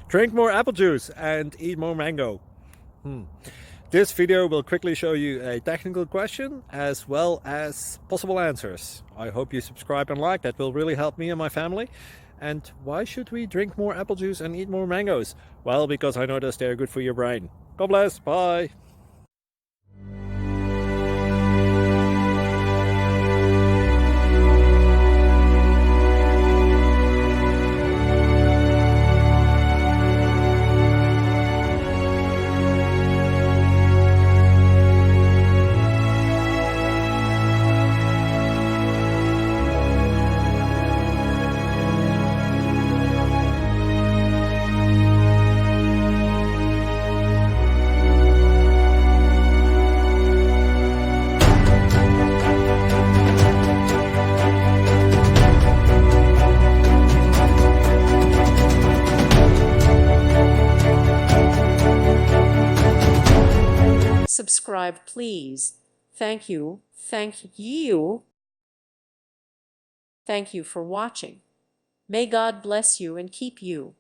Drink more apple juice and eat more mango. This video will quickly show you a technical question as well as possible answers. I hope you subscribe and like, that will really help me and my family. And why should we drink more apple juice and eat more mangoes? Well, because I noticed they're good for your brain. God bless, bye! Subscribe, please. Thank you. Thank you. Thank you for watching. May God bless you and keep you.